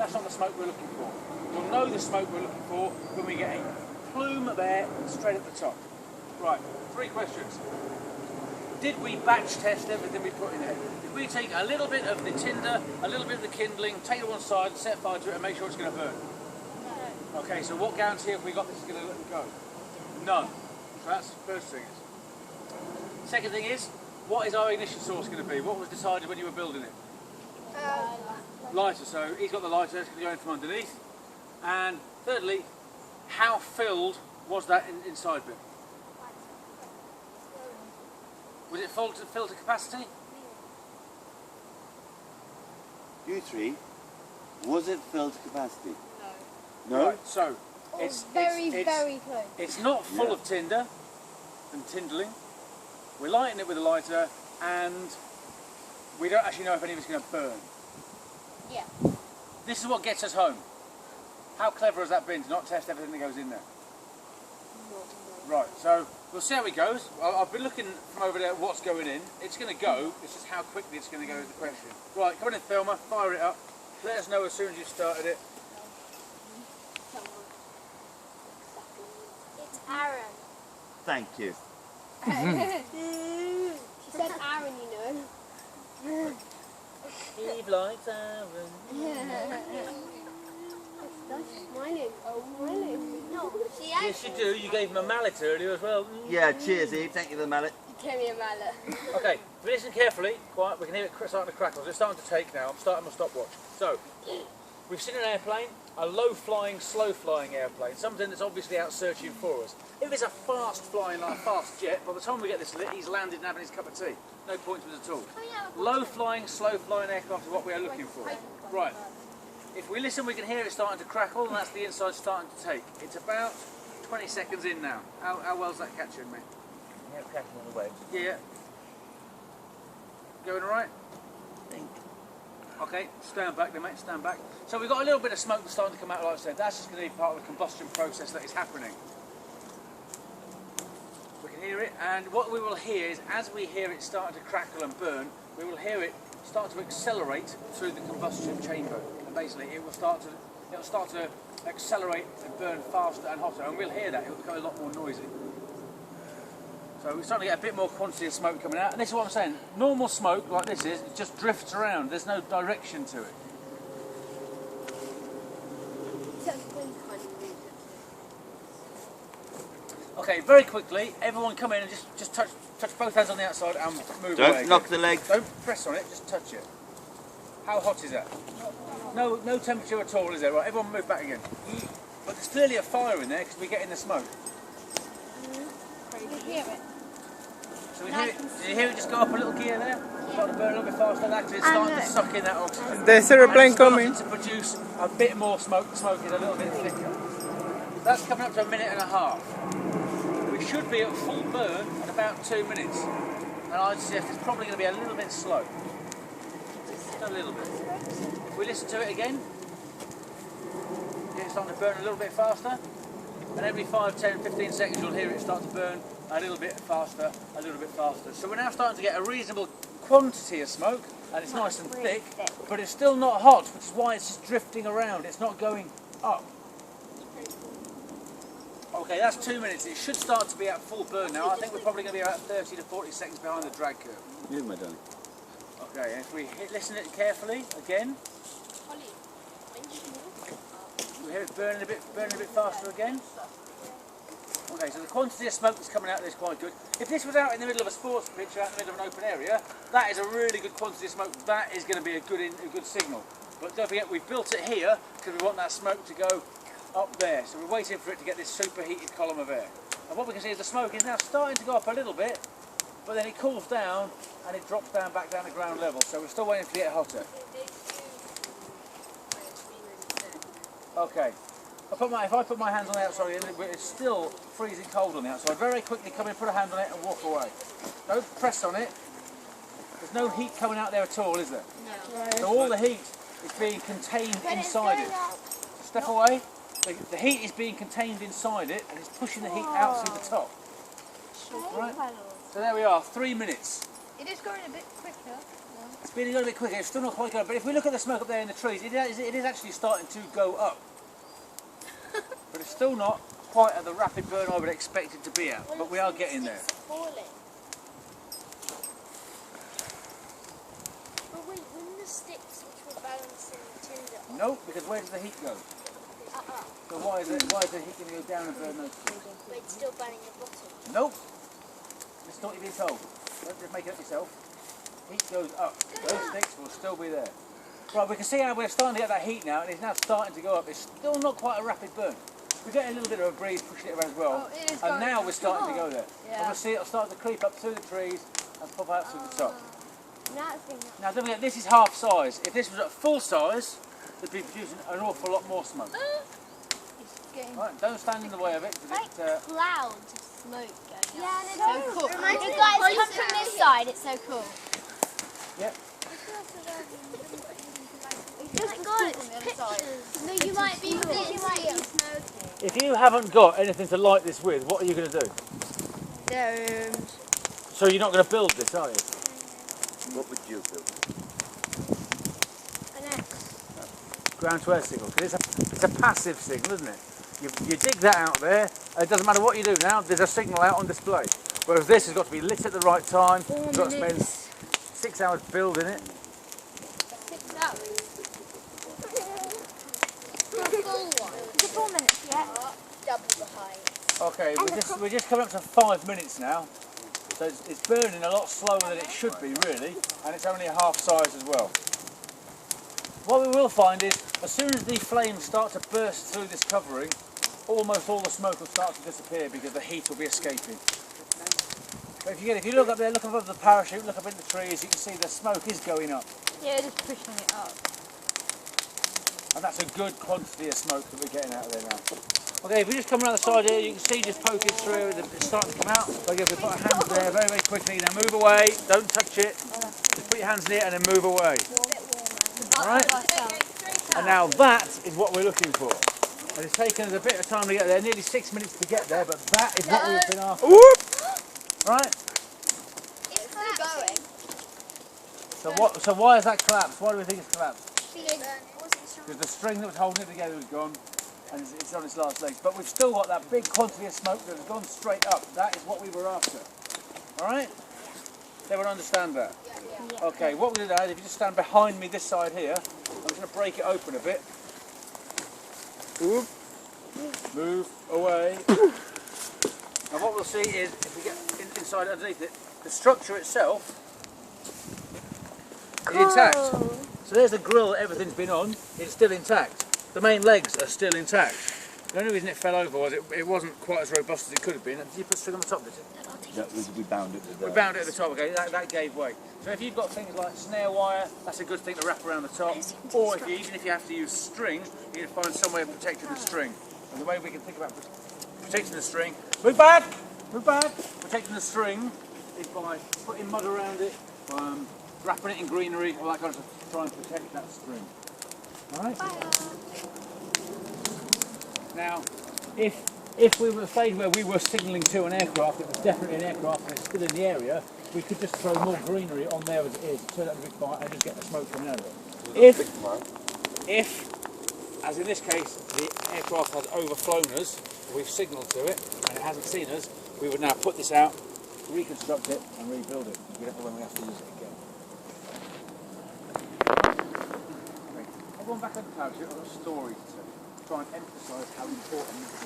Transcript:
that's not the smoke we're looking for. We'll know the smoke we're looking for when we get a plume of air straight at the top. Right, 3 questions. Did we batch test everything we put in there? Did we take a little bit of the tinder, a little bit of the kindling, take it one side, set fire to it and make sure it's going to burn? No. Okay, so what guarantee have we got this is going to let it go? None. So that's the first thing. Second thing is, what is our ignition source going to be? What was decided when you were building it? Lighter. So he's got the lighter, it's going to go in from underneath. And thirdly, how filled was that inside bit? Was it filled to capacity? You 3, was it filled to capacity? No. No? Right, so it's very close. It's not full of tinder and tindling. We're lighting it with a lighter and we don't actually know if any of it's going to burn. Yeah. This is what gets us home. How clever has that been to not test everything that goes in there? Right, so we'll see how it goes. I've been looking from over there at what's going in. It's going to go, it's just how quickly it's going to go is the question. Right, come on in, Thelma, fire it up. Let us know as soon as you've started it. It's Aaron. Thank you. She said Aaron, you know. Eve likes Aaron. That's smiling. Oh, smiling. No, she Yes, you do. You gave him a mallet earlier as well. Yeah, cheers, Eve. Thank you for the mallet. gave me a mallet. Okay, if we listen carefully, quiet, we can hear it starting to crackle. It's starting to take now. I'm starting my stopwatch. So, we've seen an airplane, a low-flying, slow-flying airplane, something that's obviously out searching for us. If it's a fast-flying, like a fast jet, by the time we get this lit, he's landed and having his cup of tea. No point to us at all. Low-flying, slow-flying aircraft is what we are looking for. Right. If we listen, we can hear it starting to crackle, and that's the inside starting to take. It's about 20 seconds in now. How well's that catching me? Yeah, cracking on the waves. Yeah. Going all right? Okay, stand back then, mate, stand back. So we've got a little bit of smoke that's starting to come out, like I said. That's just going to be part of the combustion process that is happening. We can hear it, and what we will hear is, as we hear it starting to crackle and burn, we will hear it start to accelerate through the combustion chamber. And basically, it will start to accelerate and burn faster and hotter, and we'll hear that. It will become a lot more noisy. So we're starting to get a bit more quantity of smoke coming out, and this is what I'm saying. Normal smoke, like this is, it just drifts around. There's no direction to it. Okay, very quickly, everyone come in and just touch both hands on the outside and move away. Don't knock the leg. Don't press on it, just touch it. How hot is that? No temperature at all, is there? Right, everyone move back again. But there's clearly a fire in there because we're getting the smoke. You hear it? So did you hear it just go up a little gear there? Starting to burn a little bit faster. That's it's starting to suck in that oxygen. There's an aeroplane coming. To produce a bit more smoke. The smoke is a little bit thicker. That's coming up to 1.5 minutes. We should be at full burn in about 2 minutes. And I'd suggest it's probably going to be a little bit slow. Just a little bit. If we listen to it again, it's starting to burn a little bit faster. And every 5, 10, 15 seconds you'll hear it start to burn a little bit faster, a little bit faster. So we're now starting to get a reasonable quantity of smoke, and it's nice and thick, but it's still not hot, which is why it's just drifting around. It's not going up. Okay, that's 2 minutes. It should start to be at full burn now. I think we're probably going to be about 30 to 40 seconds behind the drag curve. Yeah, my darling. Okay, and if we listen to it carefully again, we hear it burning a bit faster again. Okay, so the quantity of smoke that's coming out of this is quite good. If this was out in the middle of a sports pitch, out in the middle of an open area, that is a really good quantity of smoke. That is going to be a good signal. But don't forget, we've built it here because we want that smoke to go up there. So we're waiting for it to get this superheated column of air. And what we can see is the smoke is now starting to go up a little bit, but then it cools down and it drops down back down to ground level. So we're still waiting for it to get hotter. Okay. If I put my hands on the outside, it's still freezing cold on the outside. Very quickly come in, put a hand on it and walk away. Don't press on it. There's no heat coming out there at all, is there? No. So all the heat is being contained inside it. Step away. The heat is being contained inside it and it's pushing the heat out through the top. Right? So there we are, 3 minutes. It is going a bit quicker. It's been a little bit quicker. It's still not quite going. But if we look at the smoke up there in the trees, it is actually starting to go up. But it's still not quite at the rapid burn I would expect it to be at. But we are getting there. But wait, when the sticks which were balancing the tinder No, because where does the heat go? So why is the heat going to go down and burn those sticks? but it's still burning the bottom. Nope. This is not what you're being told. Don't just make it up yourself. Heat goes up. Those sticks will still be there. Right, we can see how we're starting to get that heat now, and it's now starting to go up. It's still not quite a rapid burn. We're getting a little bit of a breeze pushing it around as well. And now we're starting to go there. And we'll see it'll start to creep up through the trees and pop out through the top. Now don't forget, this is half size. If this was at full size, it'd be producing an awful lot more smoke. Right, don't stand in the way of it. Clouds of smoke going up. Yeah, So no, cool. you You guys guys come from this side, it's so cool. Yep. Oh my god, it's pictures. No, you might be smoky. If you haven't got anything to light this with, what are you going to do? So you're not going to build this, are you? What would you do? Ground to air signal. 'Cause it's a passive signal, isn't it? You dig that out there, and it doesn't matter what you do now, there's a signal out on display. Whereas this has got to be lit at the right time, you've got to spend 6 hours building it. 6 hours. For a full one. Is it 4 minutes yet? Double the height. Okay, we're just coming up to 5 minutes now. So it's burning a lot slower than it should be, really, and it's only a half size as well. What we will find is, as soon as the flames start to burst through this covering, almost all the smoke will start to disappear because the heat will be escaping. But if you look up there, look above the parachute, look up in the trees, you can see the smoke is going up. Yeah, just pushing it up. And that's a good quantity of smoke that we're getting out of there now. Okay, if we just come around the side here, you can see just poking through, it's starting to come out. So again, if we put our hands there very, very quickly, now move away, don't touch it. Just put your hands in it and then move away. Alright? And now that is what we're looking for. And it's taken us a bit of time to get there, nearly 6 minutes to get there, but that is what we've been after. Right? It's still going. So why has that collapsed? Why do we think it's collapsed? Because the string that was holding it together is gone, and it's on its last legs. But we've still got that big quantity of smoke that has gone straight up. That is what we were after. Alright? Everyone understand that? Okay, what we're going to do is, if you just stand behind me this side here, I'm just going to break it open a bit. Move away. And what we'll see is, if we get inside underneath it, the structure itself is intact. So there's the grill that everything's been on, it's still intact. The main legs are still intact. The only reason it fell over was it wasn't quite as robust as it could have been. Did you put string on the top, did you? We bound it to the... We bound it at the top, okay, that gave way. So if you've got things like snare wire, that's a good thing to wrap around the top. Or even if you have to use string, you can find some way of protecting the string. And the way we can think about protecting the string, move back! Protecting the string is by putting mud around it, wrapping it in greenery, all that kind of stuff, to try and protect that string. Alright? Now, if we were at a stage where we were signalling to an aircraft, it was definitely an aircraft and it's still in the area, we could just throw more greenery on there as it is, turn it up a big fire and just get the smoke coming out of it. If, as in this case, the aircraft has overflown us, we've signalled to it and it hasn't seen us, we would now put this out, reconstruct it and rebuild it. We don't know when we have to use it again. Everyone back on the parachute, I've got a story to try and emphasise how important this is.